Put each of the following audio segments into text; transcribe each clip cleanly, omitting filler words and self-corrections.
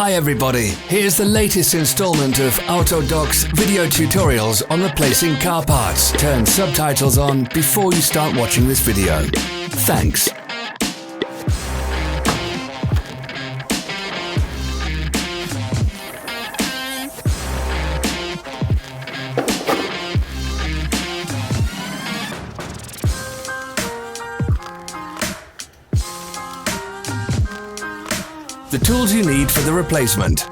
Hi everybody, here's the latest installment of Autodoc's video tutorials on replacing car parts. Turn subtitles on before you start watching this video. Thanks. The tools you need for the replacement.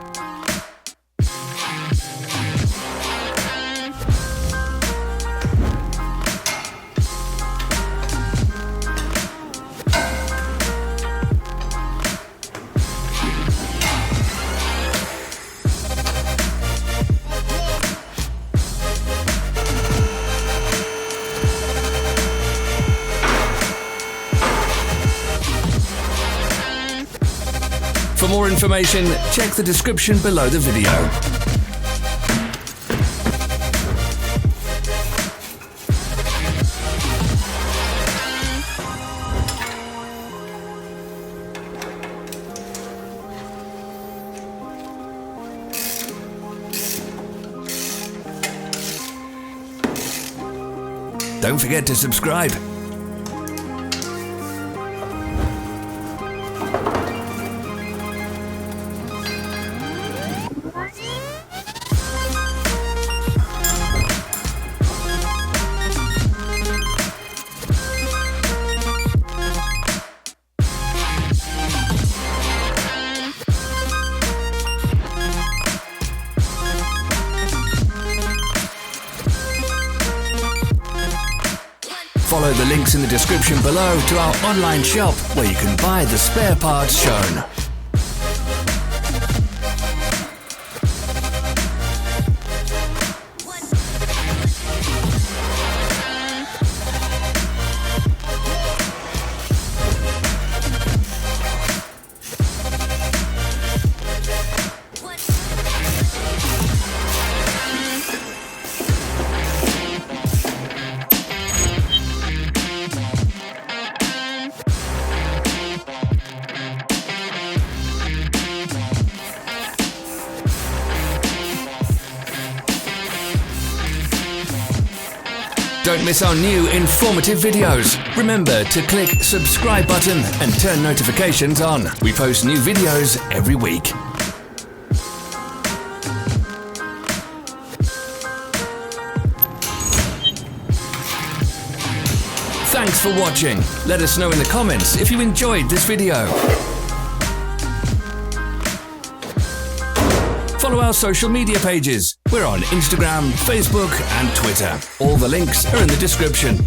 For more information, check the description below the video. Don't forget to subscribe. Follow the links in the description below to our online shop where you can buy the spare parts shown. Don't miss our new informative videos. Remember to click subscribe button and turn notifications on. We post new videos every week. Thanks for watching. Let us know in the comments if you enjoyed this video. Follow our social media pages. We're on Instagram, Facebook and Twitter. All the links are in the description.